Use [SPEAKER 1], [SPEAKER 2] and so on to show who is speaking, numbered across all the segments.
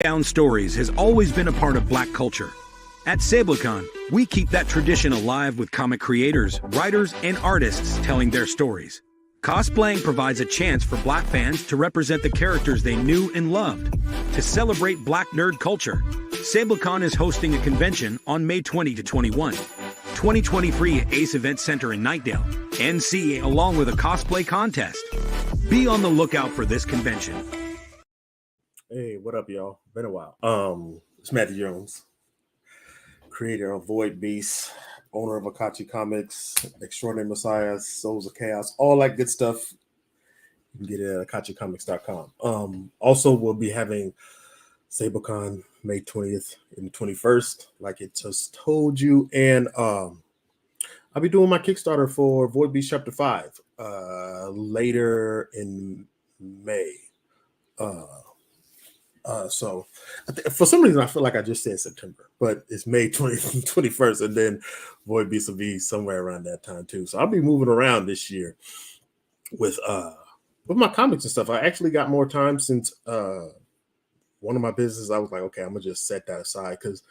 [SPEAKER 1] Down stories has always been a part of Black culture. At Sablecon, we keep that tradition alive with comic creators, writers, and artists telling their stories. Cosplaying provides a chance for Black fans to represent the characters they knew and loved. To celebrate Black nerd culture, Sablecon is hosting a convention on May 20 to 21, 2023 at Ace Event Center in Knightdale, NC, along with a cosplay contest. Be on the lookout for this convention.
[SPEAKER 2] Hey, what up, y'all? Been a while. It's Matthew Jones, creator of Void Beast, owner of Akachi Comics, Extraordinary Messiah, Souls of Chaos, all that good stuff. You can get it at akachicomics.com. Also, we'll be having Sablecon May 20th and 21st, like it just told you. And I'll be doing my Kickstarter for Void Beast Chapter 5 later in May. So for some reason, I feel like I just said September, but it's May 20th, 21st, and then Void Beast will be somewhere around that time too. So I'll be moving around this year with my comics and stuff. I actually got more time since one of my businesses. I was like, okay, I'm gonna just set that aside because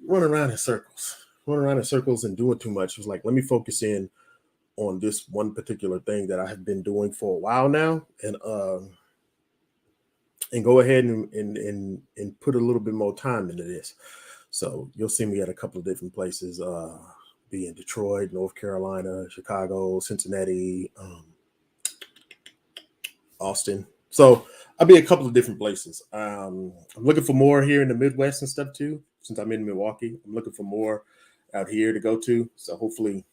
[SPEAKER 2] running around in circles and doing too much. It was like, let me focus in on this one particular thing that I have been doing for a while now, and go ahead and put a little bit more time into this. So you'll see me at a couple of different places, be in Detroit, North Carolina, Chicago, Cincinnati, Austin. So I'll be a couple of different places. I'm looking for more here in the Midwest and stuff too. Since I'm in Milwaukee, I'm looking for more out here to go to. So hopefully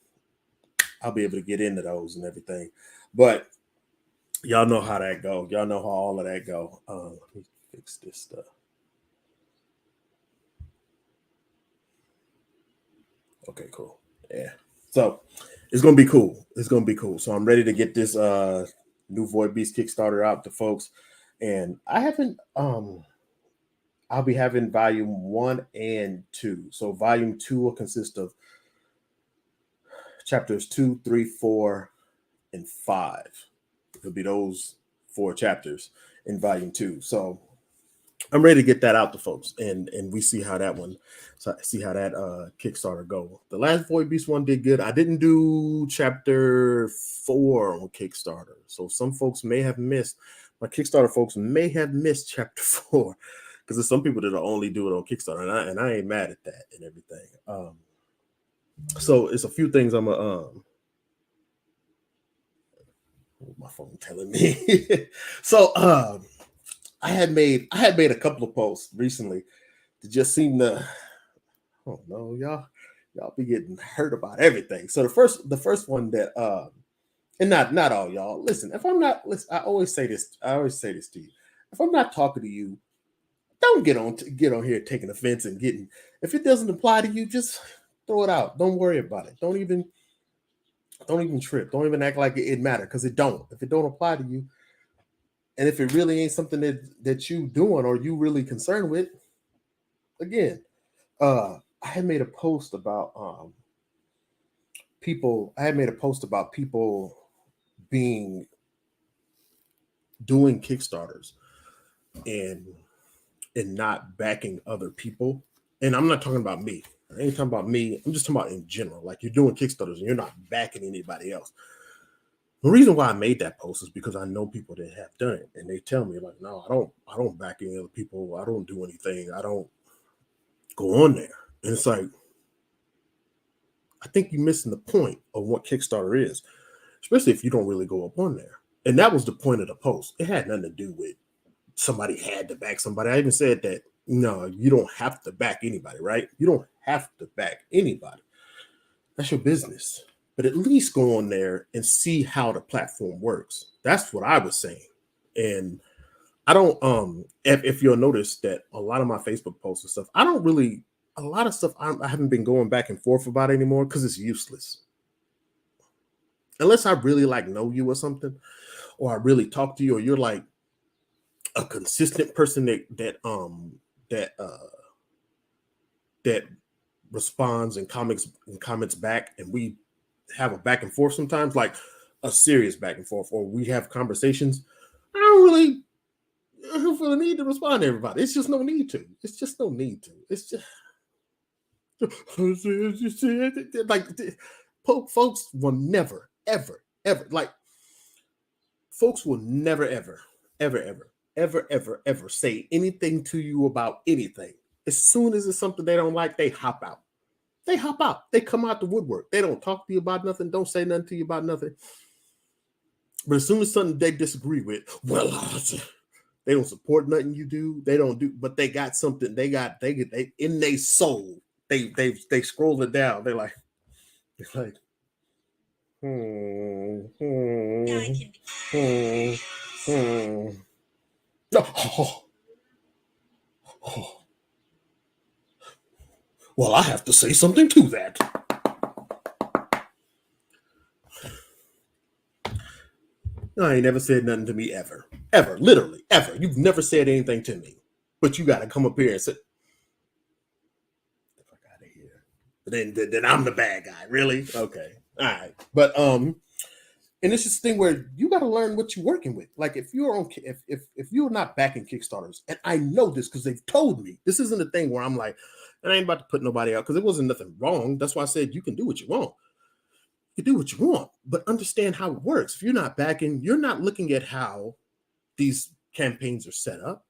[SPEAKER 2] I'll be able to get into those and everything. But y'all know how that go. Y'all know how all of that go. Let me fix this stuff. Okay, cool. Yeah. So it's gonna be cool. It's gonna be cool. So I'm ready to get this new Void Beast Kickstarter out to folks. And I haven't I'll be having volume 1 and 2. So volume 2 will consist of chapters 2, 3, 4, and 5. It'll be those 4 chapters in volume 2. So I'm ready to get that out to folks, and we see how that Kickstarter go. The last Void Beast one did good. I didn't do chapter 4 on Kickstarter, so some folks may have missed. My Kickstarter folks may have missed chapter 4 because there's some people that will only do it on Kickstarter, and I ain't mad at that and everything. So it's a few things I'm gonna my phone telling me. So I had made a couple of posts recently that just seem to, oh no, y'all be getting hurt about everything. So the first one that and not all y'all, listen, if I'm not, listen, I always say this to you. If I'm not talking to you, don't get on here taking offense and getting, if it doesn't apply to you, just throw it out. Don't worry about it. Don't even trip. Don't even act like it matters, because it don't. If it don't apply to you, and if it really ain't something that you doing or you really concerned with, again, I had made a post about people. I had made a post about people doing Kickstarters and not backing other people. And I'm not talking about me. I ain't talking about me. I'm just talking about in general. Like, you're doing Kickstarters and you're not backing anybody else. The reason why I made that post is because I know people that have done it, and they tell me, like, no, I don't back any other people. I don't do anything. I don't go on there. And it's like, I think you're missing the point of what Kickstarter is, especially if you don't really go up on there. And that was the point of the post. It had nothing to do with somebody had to back somebody. I even said that, no, you don't have to back anybody, right? You don't have to back anybody. That's your business. But at least go on there and see how the platform works. That's what I was saying. And I don't, if you'll notice that a lot of my Facebook posts and stuff, a lot of stuff I haven't been going back and forth about anymore because it's useless. Unless I really like know you or something, or I really talk to you, or you're like a consistent person that responds and comments back, and we have a back and forth sometimes, like a serious back and forth, or we have conversations. I don't really feel the need to respond to everybody. It's just no need to. It's just no need to. It's just like folks will never, ever, ever like folks will never, ever, ever, ever, ever, ever, ever say anything to you about anything. As soon as it's something they don't like, they hop out. They hop out. They come out the woodwork. They don't talk to you about nothing. Don't say nothing to you about nothing. But as soon as something they disagree with, well, they don't support nothing you do. They don't do, but they got something. They in their soul. They scroll it down. They're like, oh, oh. Well, I have to say something to that. No, I ain't never said nothing to me ever. Ever. Literally. Ever. You've never said anything to me. But you got to come up here and say, the fuck out of here. Then I'm the bad guy. Really? Okay. All right. But, and it's just a thing where you got to learn what you're working with. Like if you're on, if you're not backing Kickstarters, and I know this because they've told me, this isn't a thing where I'm like, and I ain't about to put nobody out because it wasn't nothing wrong. That's why I said you can do what you want. You do what you want, but understand how it works. If you're not backing, you're not looking at how these campaigns are set up.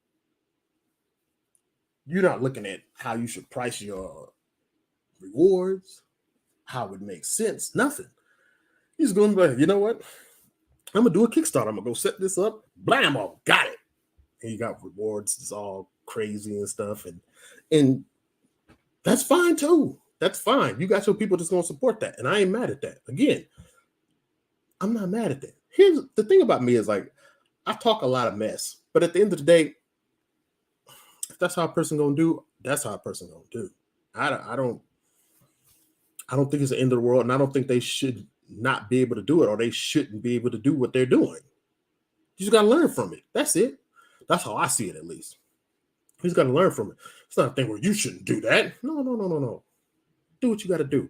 [SPEAKER 2] You're not looking at how you should price your rewards, how it makes sense, nothing. You're just going to be like, you know what? I'm going to do a Kickstarter. I'm going to go set this up. Blammo, got it. And you got rewards. It's all crazy and stuff. And that's fine too. That's fine. You got your people that's going to support that. And I ain't mad at that. Again, I'm not mad at that. Here's the thing about me is like, I talk a lot of mess, but at the end of the day, if that's how a person going to do, that's how a person going to do. I don't think it's the end of the world. And I don't think they should not be able to do it, or they shouldn't be able to do what they're doing. You just got to learn from it. That's it. That's how I see it, at least. You just got to learn from it. It's not a thing where you shouldn't do that. No. Do what you got to do.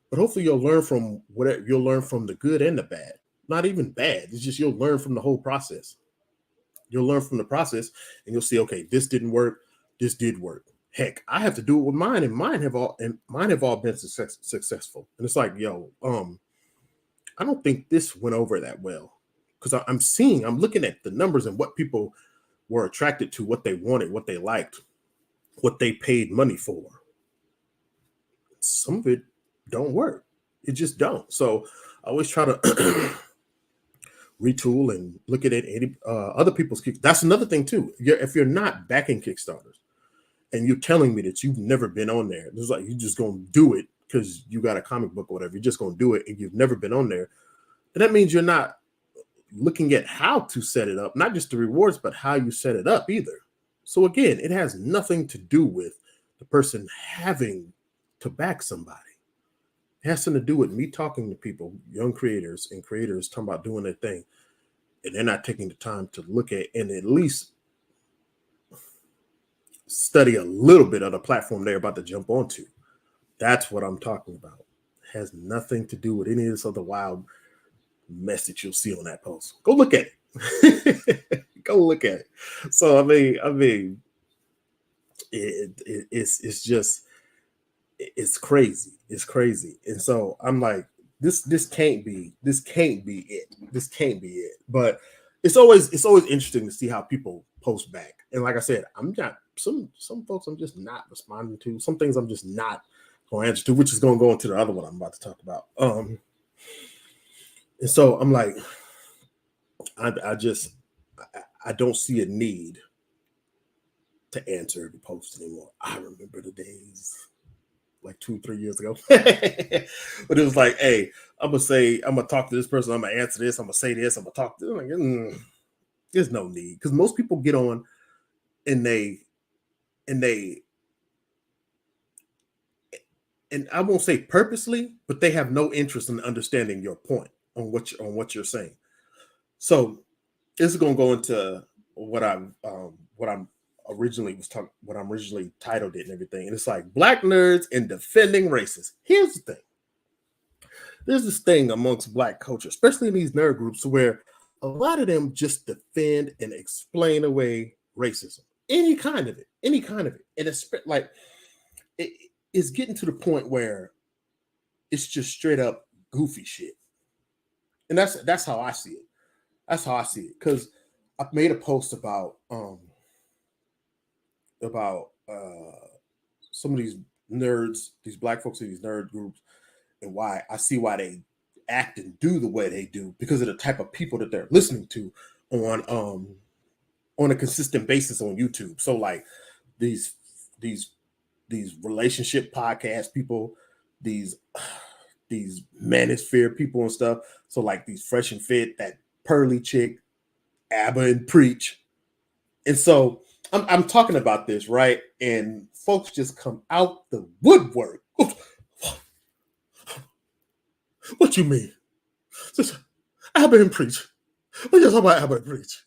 [SPEAKER 2] But hopefully you'll learn from whatever. You'll learn from the good and the bad. Not even bad. It's just you'll learn from the whole process. You'll learn from the process and you'll see, okay, this didn't work. This did work. Heck, I have to do it with mine, and mine have all been successful. And it's like, yo, I don't think this went over that well. Because I'm looking at the numbers and what people were attracted to, what they wanted, what they liked, what they paid money for. Some of it don't work. It just don't. So I always try to retool and look at it. Other people's That's another thing too. If you're not backing Kickstarters and you're telling me that you've never been on there, it's like you're just gonna do it because you got a comic book or whatever. You're just gonna do it and you've never been on there. And that means you're not looking at how to set it up, not just the rewards, but how you set it up either. So again, it has nothing to do with the person having to back somebody. It has something to do with me talking to people, young creators and creators talking about doing their thing, and they're not taking the time to look at and at least study a little bit of the platform they're about to jump onto. That's what I'm talking about. It has nothing to do with any of this other wild message you'll see on that post. Go look at it. Go look at it. So I mean, it's just. It's crazy. It's crazy. And so I'm like, this can't be it. But it's always interesting to see how people post back. And like I said, I'm not some folks I'm just not responding to. Some things I'm just not going to answer to, which is going to go into the other one I'm about to talk about. And so I'm like, I don't see a need to answer every post anymore. I remember the days like 2-3 years ago. But it was like, hey, I'm gonna talk to this person, I'm gonna answer this, I'm gonna say this, I'm gonna talk to them. Like, there's no need, because most people get on and I won't say purposely, but they have no interest in understanding your point on what you're saying. So this is gonna go into what I'm originally titled it and everything. And it's like Black nerds and defending racists. Here's the thing. There's this thing amongst Black culture, especially in these nerd groups, where a lot of them just defend and explain away racism, any kind of it, and it's like it's getting to the point where it's just straight up goofy shit, and that's how I see it. That's how I see it, because I made a post about some of these nerds, these black folks in these nerd groups, and why I see why they act and do the way they do, because of the type of people that they're listening to on a consistent basis on YouTube. So like these relationship podcast people, these manosphere people and stuff. So like these Fresh and Fit, that Pearly chick, Abba and Preach. And so I'm talking about this, right? And folks just come out the woodwork. What you mean? Abba and Preach. What you talking about, Abba and Preach?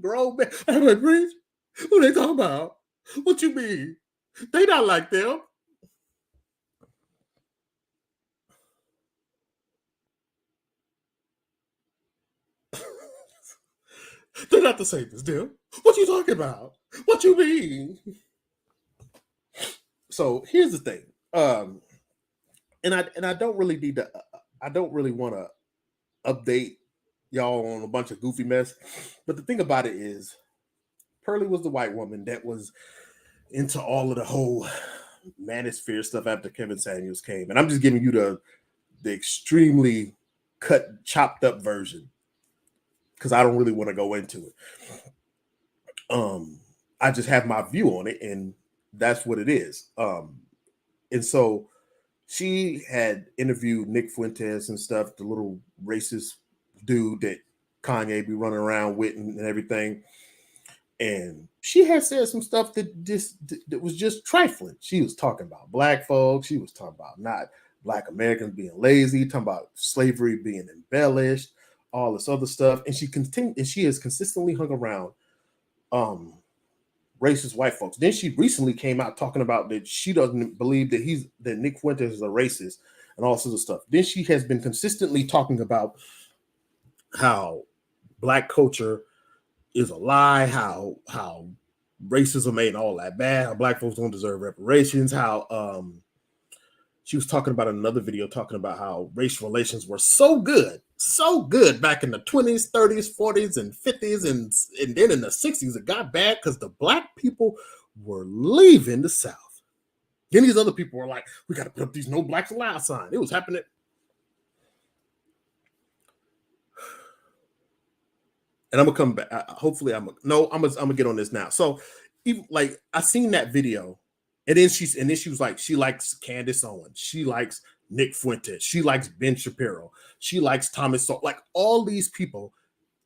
[SPEAKER 2] Grown man, Abba and Preach? Who they talking about? What you mean? They not like them. They're not the same as them. What you talking about? What you mean? So here's the thing. And I don't really need to. I don't really want to update y'all on a bunch of goofy mess. But the thing about it is, Pearly was the white woman that was into all of the whole manosphere stuff after Kevin Samuels came, and I'm just giving you the extremely chopped up version, because I don't really want to go into it. I just have my view on it, and that's what it is. And so she had interviewed Nick Fuentes and stuff, the little racist dude that Kanye be running around with and everything. And she had said some stuff that was just trifling. She was talking about black folks. She was talking about not black Americans being lazy, talking about slavery being embellished, all this other stuff. And she has consistently hung around racist white folks. Then she recently came out talking about that she doesn't believe that Nick Fuentes is a racist and all sorts of stuff. Then she has been consistently talking about how black culture is a lie, how racism ain't all that bad, how black folks don't deserve reparations, how she was talking about another video talking about how race relations were so good back in the 20s, 30s, 40s, and 50s, and then in the 60s it got bad because the black people were leaving the South. Then these other people were like, we got to put up these no blacks allowed signs. It was happening. And I'm gonna come back. Hopefully, I'm gonna get on this now. So, even like I seen that video, and then she was like, she likes Candace Owens, she likes Nick Fuentes, she likes Ben Shapiro, she likes Thomas Sowell, like all these people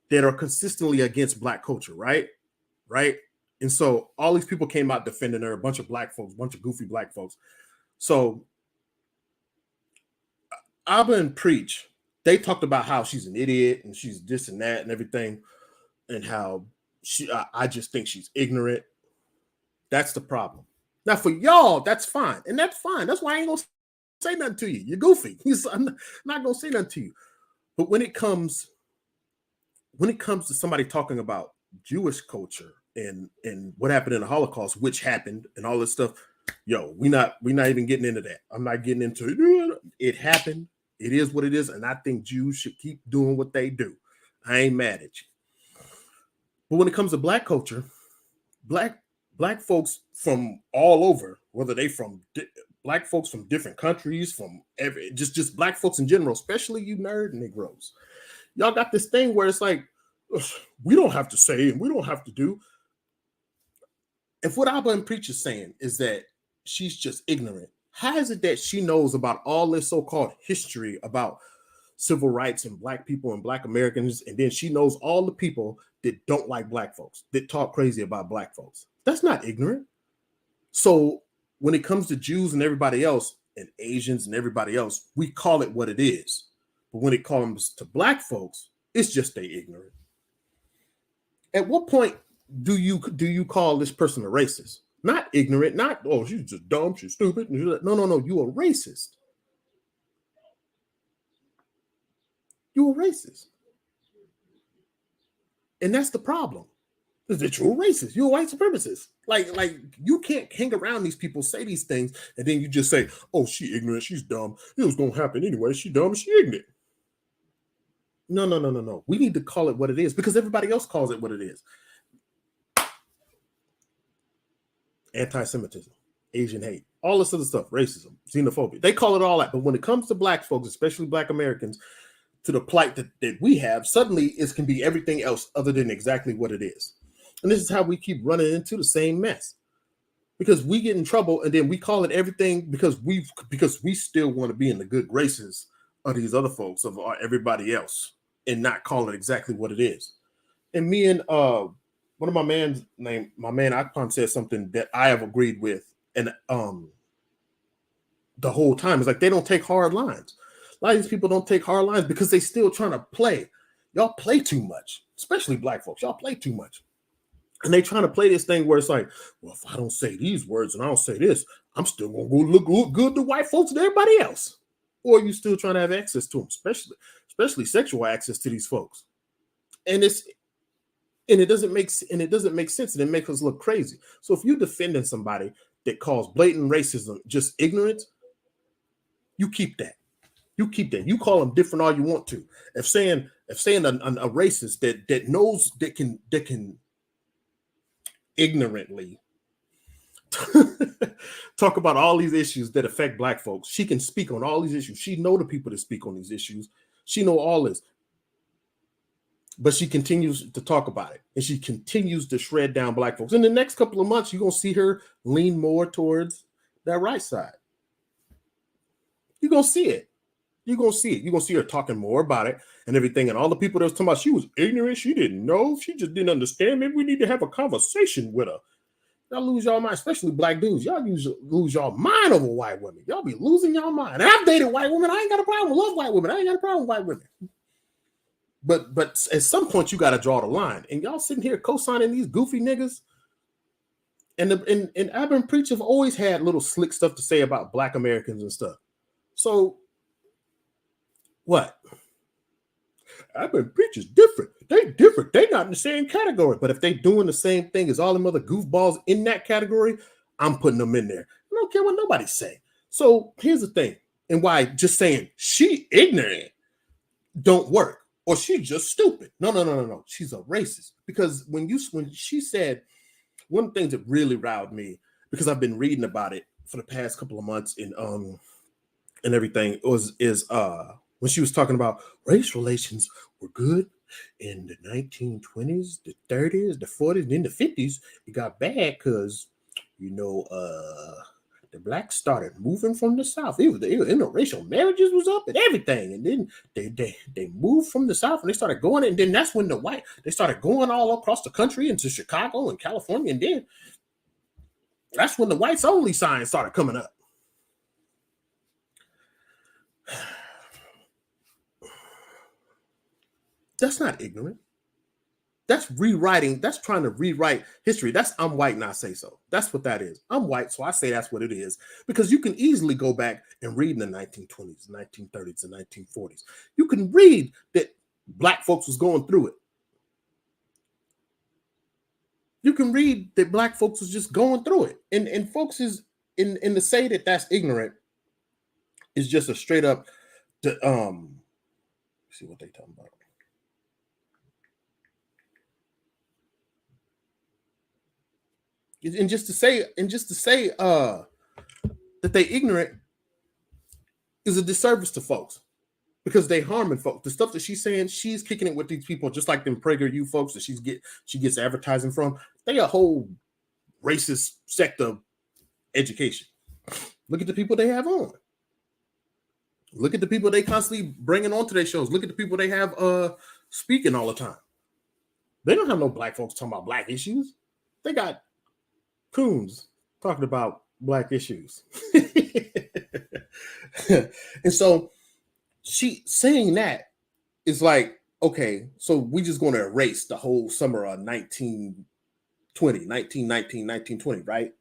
[SPEAKER 2] that are consistently against black culture, right? And so all these people came out defending her, a bunch of black folks, a bunch of goofy black folks. So Abba and Preach, they talked about how she's an idiot and she's this and that and everything, and how I just think she's ignorant. That's the problem. Now for y'all, that's fine, and that's fine. That's why I ain't gonna say nothing to you. You're goofy. I'm not gonna say nothing to you. But when it comes to somebody talking about Jewish culture and what happened in the Holocaust, which happened, and all this stuff, yo, we not even getting into that. I'm not getting into it. It happened. It is what it is, and I think Jews should keep doing what they do. I ain't mad at you. But when it comes to black culture, black folks from all over, whether they from black folks from different countries, from just black folks in general, especially you nerd Negroes, y'all got this thing where it's like, we don't have to say and we don't have to do. If what Abba and Preach is saying is that she's just ignorant, how is it that she knows about all this so-called history about civil rights and black people and black Americans, and then she knows all the people that don't like black folks, that talk crazy about black folks? That's not ignorant. So when it comes to Jews and everybody else, and Asians and everybody else, we call it what it is. But when it comes to black folks, it's just they ignorant. At what point do you call this person a racist? Not ignorant, not, oh, she's just dumb, she's stupid. No, you a racist. You a racist. And that's the problem. Is that you're a racist, you're a white supremacist. Like you can't hang around these people, say these things, and then you just say, oh, she ignorant, she's dumb. It was gonna happen anyway. She dumb, she ignorant. No. We need to call it what it is because everybody else calls it what it is. Anti-Semitism, Asian hate, all this other stuff, racism, xenophobia. They call it all that. But when it comes to black folks, especially black Americans, to the plight that we have, suddenly it can be everything else other than exactly what it is. And this is how we keep running into the same mess. Because we get in trouble and then we call it everything because we still want to be in the good graces of these other folks, of everybody else, and not call it exactly what it is. And me and one of my man Akpan said something that I have agreed with, and the whole time. It's like they don't take hard lines. A lot of these people don't take hard lines because they still trying to play. Y'all play too much, especially black folks. Y'all play too much. And they trying to play this thing where it's like, well, if I don't say these words and I don't say this, I'm still going to go look good to white folks and everybody else. Or you still trying to have access to them, especially sexual access to these folks. And it doesn't make sense, and it makes us look crazy. So if you're defending somebody that calls blatant racism just ignorance, you keep that. You call them different all you want to. If saying a racist that knows that can ignorantly talk about all these issues that affect black folks, she can speak on all these issues. She know the people that speak on these issues. She know all this. But she continues to talk about it, and she continues to shred down black folks. In the next couple of months, you're going to see her lean more towards that right side. You're going to see it. You're going to see it. You're going to see her talking more about it and everything. And all the people that was talking about she was ignorant, she didn't know, she just didn't understand. Maybe we need to have a conversation with her. Y'all lose y'all mind, especially black dudes. Y'all lose y'all mind over white women. Y'all be losing y'all mind. And I've dated white women. I ain't got a problem. I love white women. I ain't got a problem with white women. But at some point you got to draw the line. And y'all sitting here co-signing these goofy niggas. And Urban Preach have always had little slick stuff to say about black Americans and stuff. So what? Urban Preach is different. They different. They not in the same category. But if they doing the same thing as all them other goofballs in that category, I'm putting them in there. I don't care what nobody say. So here's the thing. And why just saying she ignorant don't work. Or she's just stupid. No. She's a racist. Because when she said, one of the things that really riled me, because I've been reading about it for the past couple of months and everything, is when she was talking about race relations were good in the 1920s, the 30s, the 40s, and then the 50s. It got bad because, the blacks started moving from the South. It was interracial marriages was up and everything. And then they moved from the South and they started going. And then that's when they started going all across the country into Chicago and California. And then that's when the whites only sign started coming up. That's not ignorant. That's rewriting. That's trying to rewrite history. That's I'm white and I say so. That's what that is. I'm white, so I say that's what it is. Because you can easily go back and read in the 1920s, 1930s, and 1940s. You can read that black folks was going through it. You can read that black folks was just going through it. And folks is in to say that that's ignorant is just a straight up see what they talking about. And just to say that they ignorant is a disservice to folks because they harming folks. The stuff that she's saying, she's kicking it with these people, just like them PragerU folks that she gets advertising from. They a whole racist sector education. Look at the people they have on. Look at the people they constantly bringing onto their shows. Look at the people they have speaking all the time. They don't have no black folks talking about black issues. They got coons talking about black issues. And so she saying that is like, okay, so we just going to erase the whole summer of 1919, 1920, right?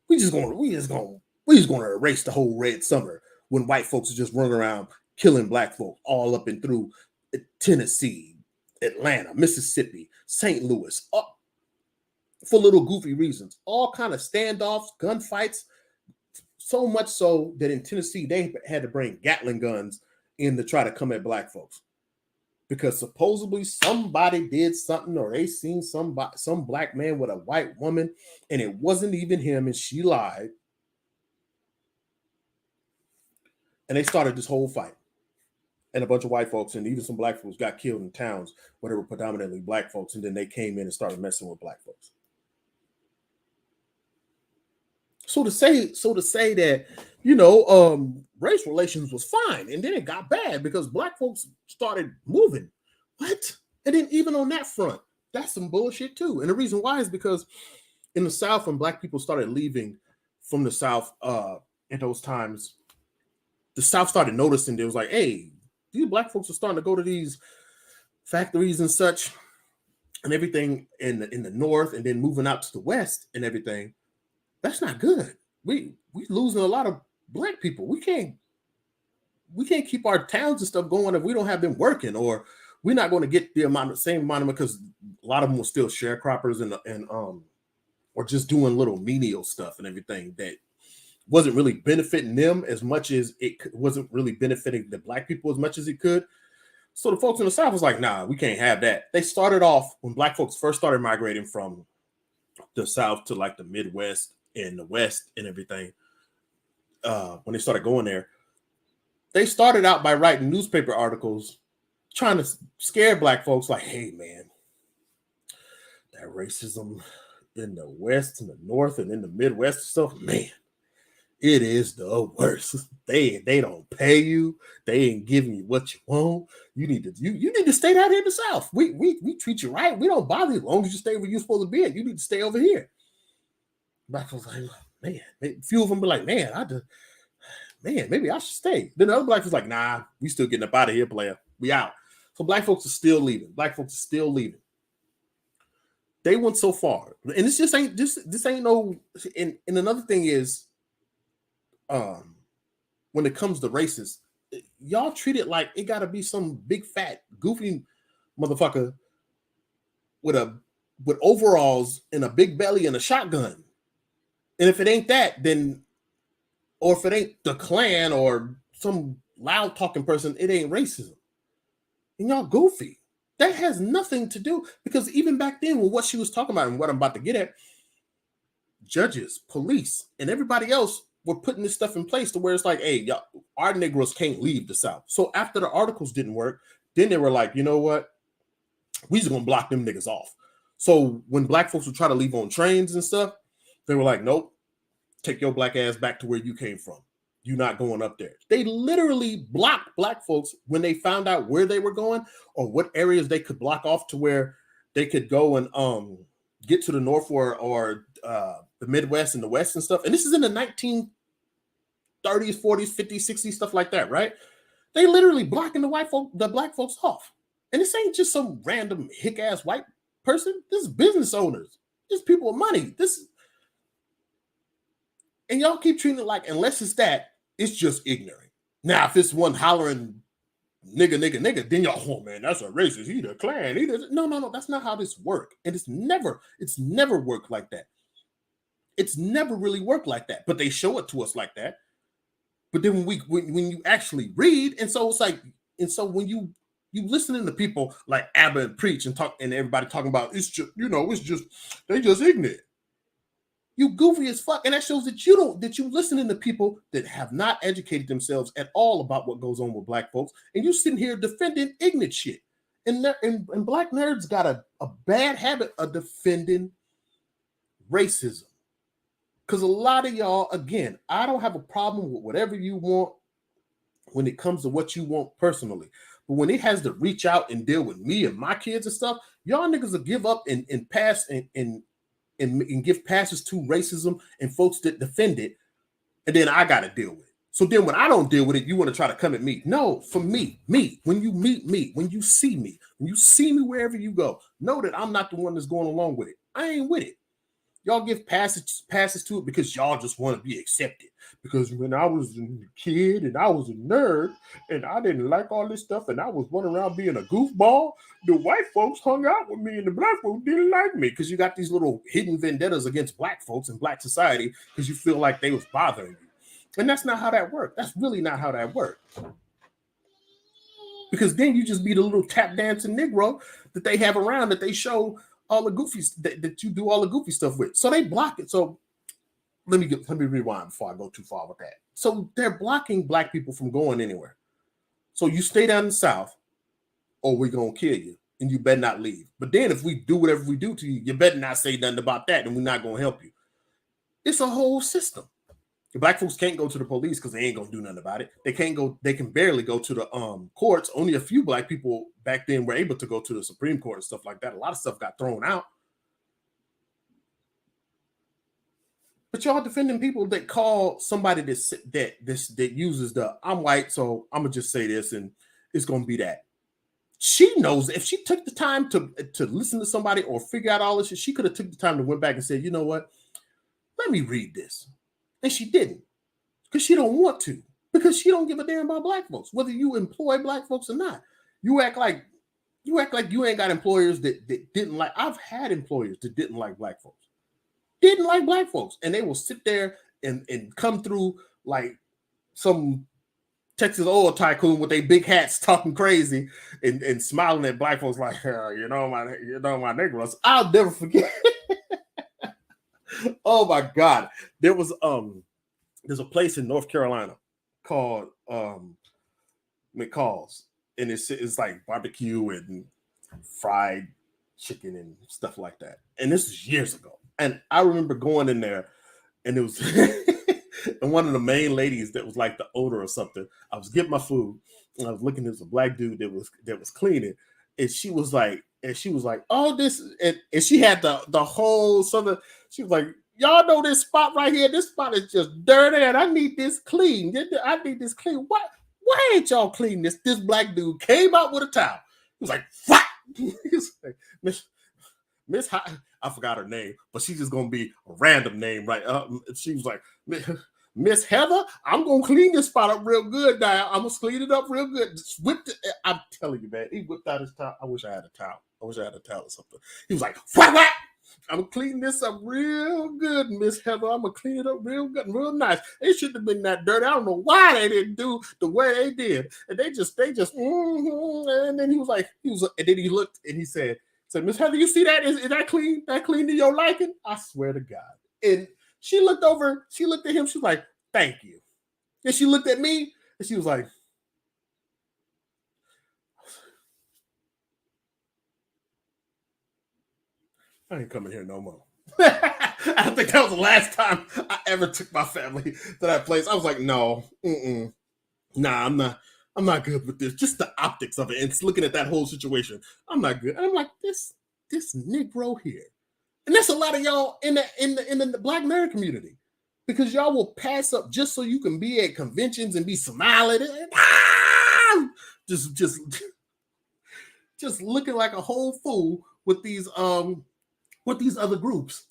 [SPEAKER 2] We just going to erase the whole red summer when white folks are just running around killing black folk all up and through Tennessee, Atlanta, Mississippi, St. Louis, for little goofy reasons. All kind of standoffs, gunfights, so much so that in Tennessee, they had to bring Gatling guns in to try to come at black folks. Because supposedly somebody did something, or they seen some black man with a white woman, and it wasn't even him, and she lied. And they started this whole fight. And a bunch of white folks and even some black folks got killed in towns where there were predominantly black folks, and then they came in and started messing with black folks. So to say that, race relations was fine, and then it got bad because black folks started moving. What? And then even on that front, that's some bullshit too. And the reason why is because in the South, when black people started leaving from the South at those times, the South started noticing. They was like, hey, these black folks are starting to go to these factories and such and everything in the North, and then moving out to the West and everything. That's not good. We losing a lot of black people. We can't keep our towns and stuff going if we don't have them working, or we're not going to get the same amount of, because a lot of them were still sharecroppers and or just doing little menial stuff and everything that wasn't really benefiting them as much as it wasn't really benefiting the black people as much as it could. So the folks in the South was like, nah, we can't have that. They started off when black folks first started migrating from the South to like the Midwest and the West and everything. When they started going there, they started out by writing newspaper articles trying to scare black folks like, hey man, that racism in the West and the North and in the Midwest and stuff, man, it is the worst. They don't pay you. They ain't giving you what you want. You need to stay down here in the South. We treat you right. We don't bother you as long as you stay where you're supposed to be. You need to stay over here. Black folks like, man, a few of them be like, man, maybe I should stay. Then the other black folks like, nah, we still getting up out of here, player. We out. So black folks are still leaving. They went so far, and this just ain't this ain't no. And another thing is, when it comes to races, y'all treat it like it got to be some big fat goofy motherfucker with overalls and a big belly and a shotgun. And if it ain't that, then, or if it ain't the Klan or some loud talking person, it ain't racism. And y'all goofy. That has nothing to do, because even back then, with what she was talking about and what I'm about to get at, judges, police, and everybody else were putting this stuff in place to where it's like, hey, y'all, our Negroes can't leave the South. So after the articles didn't work, then they were like, you know what? We just gonna block them niggas off. So when black folks would try to leave on trains and stuff, they were like, nope, take your black ass back to where you came from. You're not going up there. They literally blocked black folks when they found out where they were going or what areas they could block off to where they could go and get to the North or the Midwest and the West and stuff. And this is in the 1930s, 40s, 50s, 60s, stuff like that, right? They literally blocking the black folks off. And this ain't just some random hick-ass white person. This is business owners. This is people with money. And y'all keep treating it like, unless it's that, it's just ignorant. Now, if it's one hollering nigga, then y'all, oh man, that's a racist. He the Klan. No, that's not how this works. And it's never worked like that. It's never really worked like that. But they show it to us like that. But then when you actually read, and so it's like, and so when you listening to people like Abba and Preach and talk, and everybody talking about it's just, they just ignorant. You goofy as fuck, and that shows that you listening to people that have not educated themselves at all about what goes on with black folks, and you sitting here defending ignorant shit. And black nerds got a bad habit of defending racism. Because a lot of y'all, again, I don't have a problem with whatever you want when it comes to what you want personally. But when it has to reach out and deal with me and my kids and stuff, y'all niggas will give up and pass and give passes to racism and folks that defend it, and then I got to deal with it. So then when I don't deal with it, you want to try to come at me. No, for me, when you meet me, when you see me wherever you go, know that I'm not the one that's going along with it. I ain't with it. Y'all give passes to it because y'all just want to be accepted. Because when I was a kid and I was a nerd and I didn't like all this stuff and I was running around being a goofball, the white folks hung out with me and the black folks didn't like me. Because you got these little hidden vendettas against black folks and black society because you feel like they was bothering you. And that's not how that worked. That's really not how that worked. Because then you just be the little tap dancing Negro that they have around that they show all the goofies that you do all the goofy stuff with. So they block it. So let me rewind before I go too far with that. So they're blocking black people from going anywhere. So you stay down in the South or we're going to kill you and you better not leave. But then if we do whatever we do to you, you better not say nothing about that and we're not going to help you. It's a whole system. The black folks can't go to the police because they ain't gonna do nothing about it. They can't go. They can barely go to the courts. Only a few black people back then were able to go to the Supreme Court and stuff like that. A lot of stuff got thrown out. But y'all defending people that call somebody that uses the I'm white, so I'm gonna just say this and it's gonna be that. She knows if she took the time to listen to somebody or figure out all this shit, she could have took the time to went back and said, you know what? Let me read this. And she didn't, because she don't want to, because she don't give a damn about black folks, whether you employ black folks or not. You act like you ain't got employers that didn't like. I've had employers that didn't like black folks, and they will sit there and come through like some Texas oil tycoon with their big hats talking crazy and smiling at black folks like, my Negroes. I'll never forget. Oh my God. There's a place in North Carolina called McCall's, and it's like barbecue and fried chicken and stuff like that. And this is years ago. And I remember going in there and it was and one of the main ladies that was like the owner or something. I was getting my food and I was looking at a black dude that was cleaning, and she was like, oh, this, and she had the whole southern. She was like, y'all know this spot right here? This spot is just dirty, and I need this clean. I need this clean. Why ain't y'all clean this? This black dude came out with a towel. He was like, what? He was like, Miss I forgot her name, but she's just gonna be a random name, right? She was like, Miss Heather, I'm gonna clean this spot up real good now. I'm gonna clean it up real good. I'm telling you, man, he whipped out his towel. I wish I had a towel. or something. He was like, what? I'm gonna clean this up real good, Miss Heather. I'm gonna clean it up real good and real nice. It shouldn't have been that dirty. I don't know why they didn't do the way they did. And they just, and then and then he looked and he said, Miss Heather, you see that? Is that clean? That clean to your liking? I swear to God. And she looked over, she looked at him, she was like, thank you. And she looked at me and she was like, I ain't coming here no more. I think that was the last time I ever took my family to that place. I was like, no, nah, I'm not good with this. Just the optics of it and looking at that whole situation, I'm not good. And I'm like, this Negro here, and that's a lot of y'all in the Black nerd community, because y'all will pass up just so you can be at conventions and be smiling, and, just looking like a whole fool with these other groups.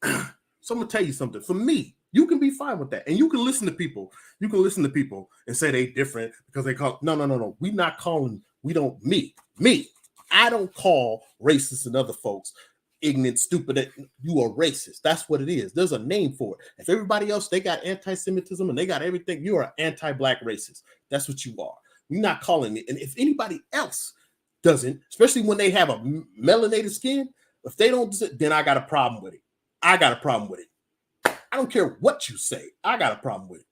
[SPEAKER 2] So I'm gonna tell you something. For me, you can be fine with that, and you can listen to people. You can listen to people and say they different because they call no. We not calling. We don't me. I don't call racists and other folks ignorant, stupid. You are racist. That's what it is. There's a name for it. If everybody else they got anti-Semitism and they got everything, you are anti-Black racist. That's what you are. We're not calling it. And if anybody else doesn't, especially when they have a melanated skin, if they don't, then I got a problem with it. I don't care what you say. I got a problem with it.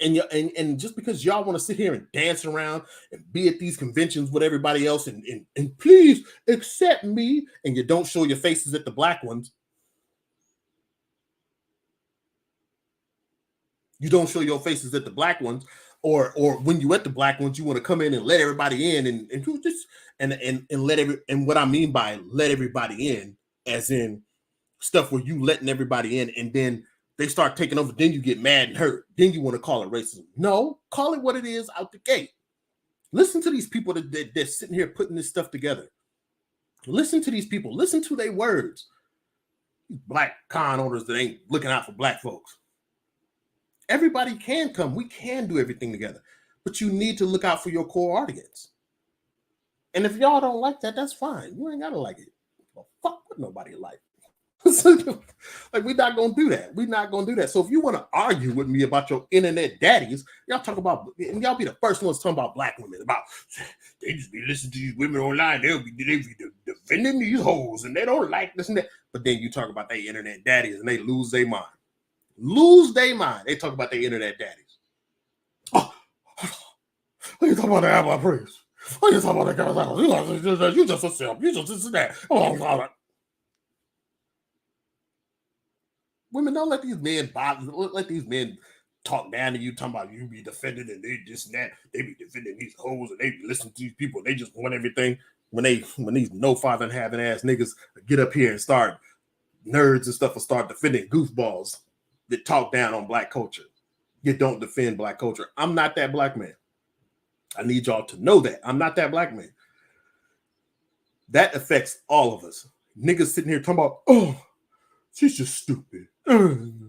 [SPEAKER 2] And just because y'all want to sit here and dance around and be at these conventions with everybody else and please accept me, and you don't show your faces at the Black ones. You don't show your faces at the Black ones, or when you at the Black ones, you want to come in and let everybody in and what I mean by let everybody in, as in stuff where you letting everybody in and then they start taking over, then you get mad and hurt. Then you want to call it racism. No, call it what it is out the gate. Listen to these people that's sitting here putting this stuff together. Listen to these people. Listen to their words. black con owners that ain't looking out for black folks. Everybody can come. We can do everything together. But you need to look out for your core audience. And if y'all don't like that, that's fine. You ain't got to like it. Well, fuck what nobody like. Like, we're not going to do that. We're not going to do that. So if you want to argue with me about your internet daddies, y'all talk about, and y'all be the first ones talking about black women, about they just be listening to these women online. They be defending these hoes and they don't like this and that. But then you talk about their internet daddies and they lose their mind. Lose their mind. They talk about their internet daddies. Oh, you talking about the Abba Prince? Oh, you talking about the guy? You just a simp. You just this and that. Oh, women, don't let these men bother. Let these men talk down to you, talking about you be defending and they this and that. They be defending these hoes and they be listening to these people. They just want everything. When these no father and having ass niggas get up here and start nerds and stuff will start defending goofballs that talk down on black culture. You don't defend black culture. I'm not that black man. I need y'all to know that. I'm not that black man. That affects all of us. Niggas sitting here talking about, oh, she's just stupid. You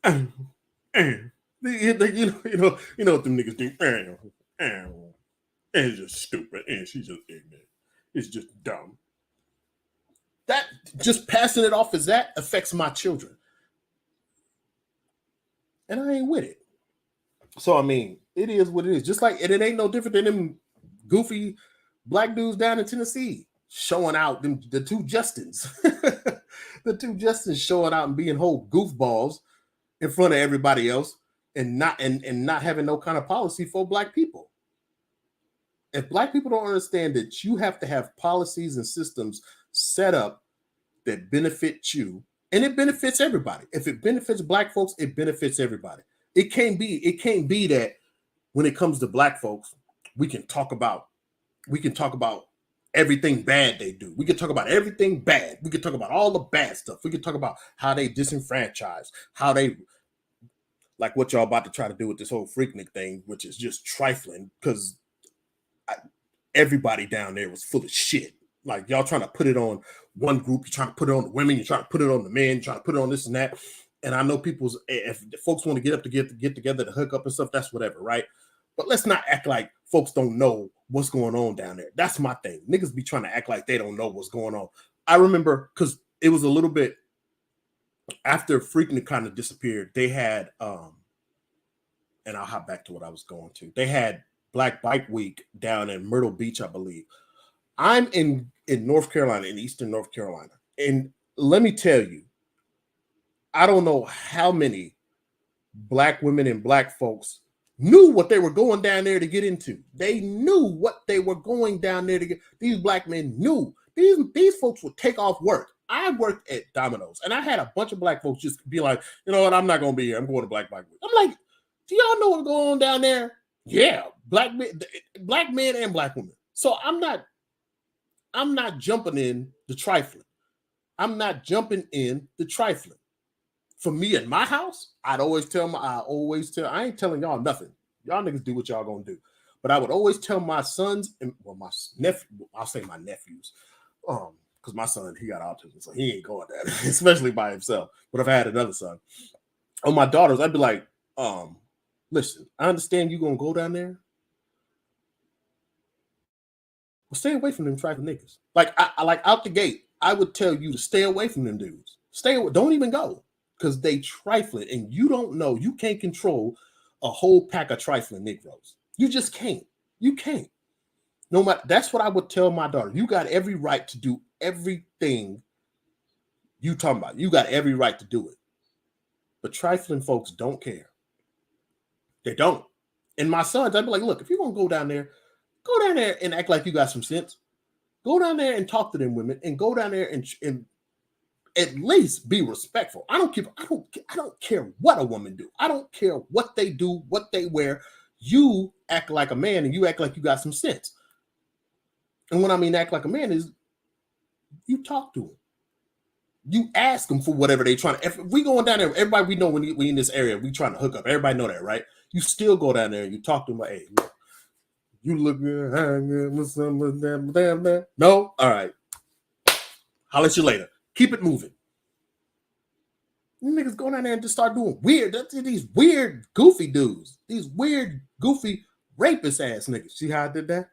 [SPEAKER 2] know what them niggas do. It's just stupid. And she's just ignorant. It's just dumb. That, just passing it off as that, affects my children. And I ain't with it. So, I mean, it is what it is. Just like, and it ain't no different than them goofy black dudes down in Tennessee showing out, the two Justins. The two Justins showing out and being whole goofballs in front of everybody else and not having no kind of policy for black people. If black people don't understand that you have to have policies and systems set up that benefit you, and it benefits everybody. If it benefits black folks, it benefits everybody. It can't be that when it comes to black folks, we can talk about everything bad they do. We can talk about everything bad. We can talk about all the bad stuff. We can talk about how they disenfranchise, how they, like what y'all about to try to do with this whole Freaknik thing, which is just trifling because everybody down there was full of shit. Like, y'all trying to put it on one group, you're trying to put it on the women, you're trying to put it on the men, you're trying to put it on this and that. And I know if folks want to get together to hook up and stuff, that's whatever, right? But let's not act like folks don't know what's going on down there. That's my thing. Niggas be trying to act like they don't know what's going on. I remember, because it was a little bit after Freaknik kind of disappeared, they had, and I'll hop back to what I was going to. They had Black Bike Week down in Myrtle Beach, I believe. I'm in North Carolina, in Eastern North Carolina. And let me tell you, I don't know how many black women and black folks knew what they were going down there to get into. They knew what they were going down there to get. These black men knew. These folks would take off work. I worked at Domino's, and I had a bunch of black folks just be like, you know what, I'm not going to be here. I'm going to Black Bike Week. I'm like, do y'all know what's going on down there? Yeah, black men and black women. So I'm not jumping in the trifling. I'm not jumping in the trifling. For me in my house, I ain't telling y'all nothing. Y'all niggas do what y'all gonna do. But I would always tell my sons and my nephew, I'll say my nephews, because my son, he got autism, so he ain't going there, especially by himself. But if I had another son, on my daughters, I'd be like, listen, I understand you gonna go down there. Well, stay away from them trifling niggas. Like, I like out the gate, I would tell you to stay away from them dudes. Stay away, don't even go. Because they trifling, and you don't know, you can't control a whole pack of trifling Negroes. You just can't. You can't. No matter, that's what I would tell my daughter. You got every right to do everything you talking about. You got every right to do it. But trifling folks don't care. They don't. And my sons, I'd be like, look, if you're gonna go down there and act like you got some sense. Go down there and talk to them women, and go down there and at least be respectful. I don't care what a woman do. I don't care what they do, what they wear. You act like a man, and you act like you got some sense. And when I mean act like a man is, you talk to them. You ask them for whatever they trying to. If we going down there, everybody we know when we in this area, we trying to hook up. Everybody know that, right? You still go down there and you talk to them like, hey, look, you look good. No, all right. I'll let you later. Keep it moving. Niggas go down there and just start doing these weird, goofy dudes, these weird, goofy, rapist ass niggas. See how I did that?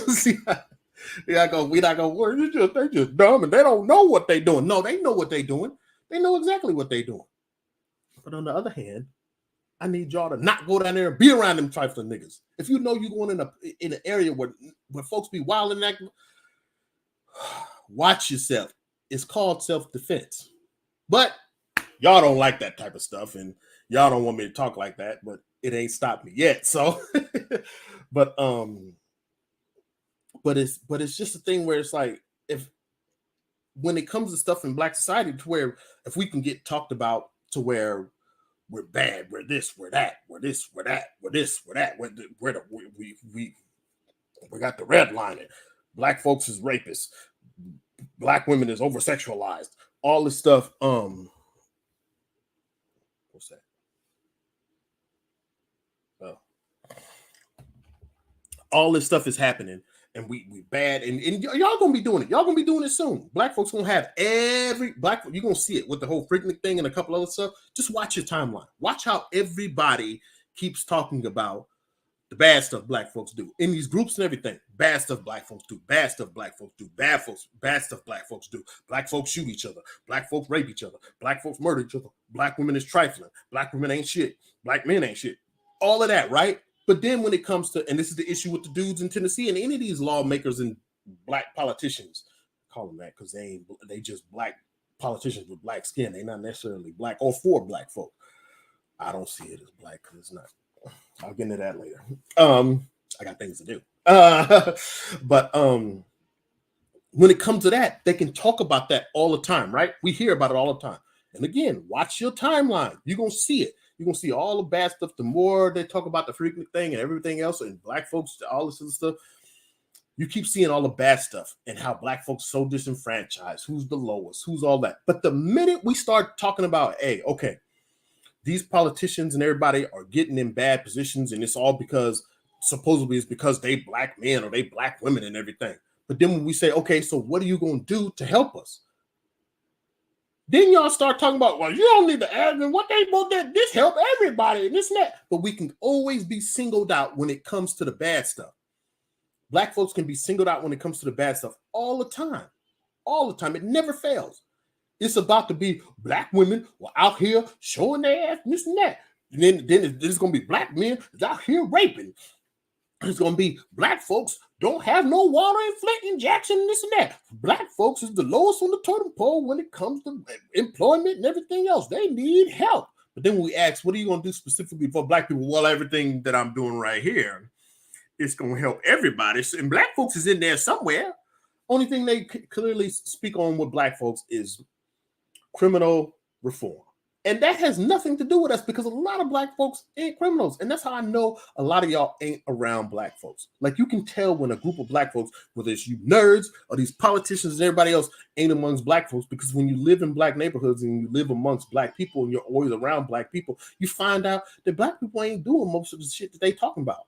[SPEAKER 2] See how, yeah, I go, we not gonna work. They just dumb and they don't know what they doing. No, they know what they doing. They know exactly what they doing. But on the other hand, I need y'all to not go down there and be around them trifling niggas. If you know you're going in an area where folks be wild and acting, watch yourself. It's called self-defense. But y'all don't like that type of stuff, and y'all don't want me to talk like that, but it ain't stopped me yet. So, but it's just a thing where it's like, if when it comes to stuff in Black society, to where if we can get talked about to where we're bad, we're this, we're that, we're this, we're that, we're this, we're that, we got the red lining. Black folks is rapists. Black women is over sexualized. All this stuff. What's that? Oh. All this stuff is happening, and we bad, and y'all gonna be doing it. Y'all gonna be doing it soon. Black folks gonna have you're gonna see it with the whole freaking thing and a couple other stuff. Just watch your timeline. Watch how everybody keeps talking about the bad stuff Black folks do in these groups and everything. Bad stuff Black folks do. Bad stuff Black folks do. Bad stuff Black folks do. Black folks shoot each other. Black folks rape each other. Black folks murder each other. Black women is trifling. Black women ain't shit. Black men ain't shit. All of that, right? But then when it comes to, and this is the issue with the dudes in Tennessee and any of these lawmakers and Black politicians, call them that because they just Black politicians with Black skin. They're not necessarily Black or for Black folk. I don't see it as Black because it's not. I'll get into that later. I got things to do. But when it comes to that, they can talk about that all the time, right? We hear about it all the time. And again, watch your timeline. You're going to see it. You're going to see all the bad stuff. The more they talk about the freaking thing and everything else and Black folks, all this other stuff, you keep seeing all the bad stuff and how Black folks so disenfranchised, who's the lowest, who's all that. But the minute we start talking about, hey, okay, these politicians and everybody are getting in bad positions, and it's all because supposedly it's because they Black men or they Black women and everything. But then when we say, okay, so what are you going to do to help us? Then y'all start talking about, well, you don't need to add in what they both did. This help everybody and this and that. But we can always be singled out when it comes to the bad stuff. Black folks can be singled out when it comes to the bad stuff all the time. All the time. It never fails. It's about to be Black women were out here showing their ass, this and that. And then it's going to be Black men out here raping. It's going to be Black folks don't have no water in Flint and Jackson, this and that. Black folks is the lowest on the totem pole when it comes to employment and everything else. They need help. But then when we ask, what are you going to do specifically for Black people? Well, everything that I'm doing right here is going to help everybody. And Black folks is in there somewhere. Only thing they clearly speak on with Black folks is criminal reform. And that has nothing to do with us because a lot of Black folks ain't criminals. And that's how I know a lot of y'all ain't around Black folks. Like you can tell when a group of Black folks, whether it's you nerds or these politicians and everybody else, ain't amongst Black folks, because when you live in Black neighborhoods and you live amongst Black people and you're always around Black people, you find out that Black people ain't doing most of the shit that they talking about.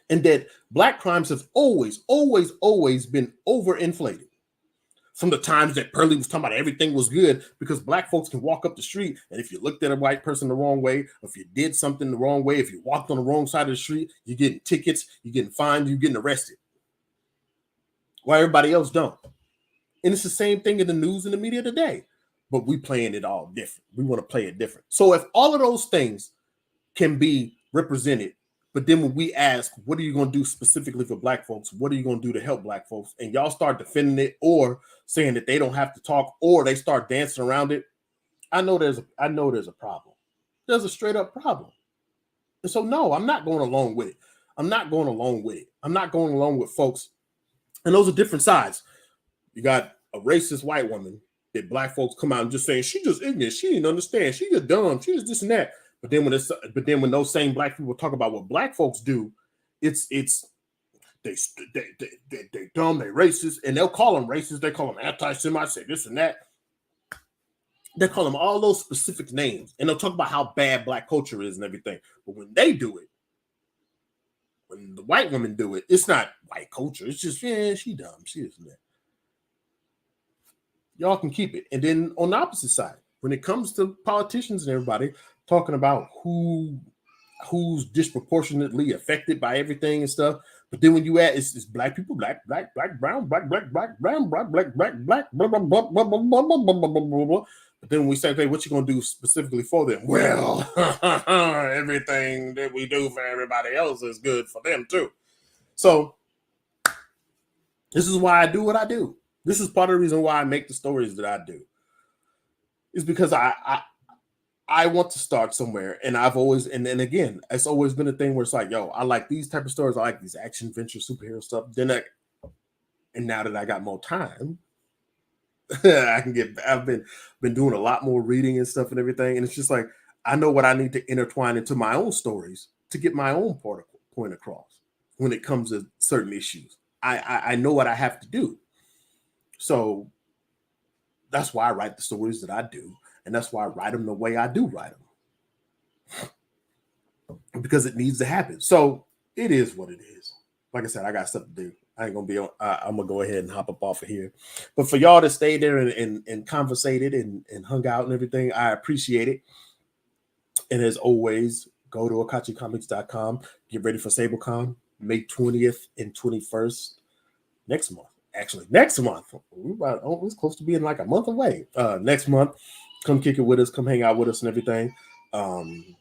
[SPEAKER 2] And that Black crimes have always been overinflated. From the times that Pearlie was talking about everything was good, because Black folks can walk up the street, and if you looked at a white person the wrong way, or if you did something the wrong way, if you walked on the wrong side of the street, you're getting tickets, you're getting fined, you're getting arrested. While everybody else don't. And it's the same thing in the news and the media today. But we playing it all different. We want to play it different. So if all of those things can be represented, but then when we ask, what are you going to do specifically for Black folks? What are you going to do to help Black folks? And y'all start defending it or saying that they don't have to talk, or they start dancing around it. I know there's a problem. There's a straight up problem. And so, no, I'm not going along with it. I'm not going along with folks. And those are different sides. You got a racist white woman that Black folks come out and just saying, she just ignorant. She didn't understand. She just dumb. She just this and that. But then when those same Black people talk about what Black folks do, it's they dumb, they racist, and they'll call them racist. They call them anti-Semite, say this and that. They call them all those specific names, and they'll talk about how bad Black culture is and everything. But when they do it, when the white women do it, it's not white culture. It's just, yeah, she dumb, she isn't that. Y'all can keep it. And then on the opposite side, when it comes to politicians and everybody talking about who's disproportionately affected by everything and stuff. But then when you add it's black people, black, brown, black, brown, black, blah, blah, blah, blah, blah, blah, blah, blah, blah, blah, blah. But then we say, hey, what you gonna do specifically for them? Well, everything that we do for everybody else is good for them too. So this is why I do what I do. This is part of the reason why I make the stories that I do. Is because I want to start somewhere, and I've always, and again, it's always been a thing where it's like, yo, I like these type of stories. I like these action, adventure, superhero stuff. And now that I got more time, I've been doing a lot more reading and stuff and everything. And it's just like, I know what I need to intertwine into my own stories to get my own point across when it comes to certain issues. I know what I have to do. So that's why I write the stories that I do. And that's why I write them the way I do write them. Because it needs to happen. So it is what it is. Like I said, I got stuff to do. I ain't gonna be on. I'm gonna go ahead and hop up off of here. But for y'all to stay there and conversated and hung out and everything, I appreciate it. And as always, go to akachicomics.com. Get ready for SableCon, May 20th and 21st next month. Actually, next month. It's close to being like a month away. Next month, come kick it with us, come hang out with us and everything. And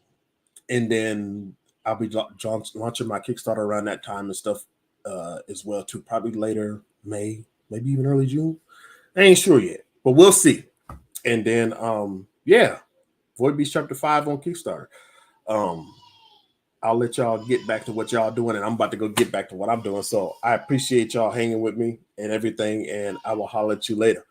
[SPEAKER 2] then I'll be launching my Kickstarter around that time and stuff as well too. Probably later May, maybe even early June. I ain't sure yet, but we'll see. And then Void Beast Chapter 5 on Kickstarter. I'll let y'all get back to what y'all doing, and I'm about to go get back to what I'm doing. So I appreciate y'all hanging with me and everything, and I will holler at you later.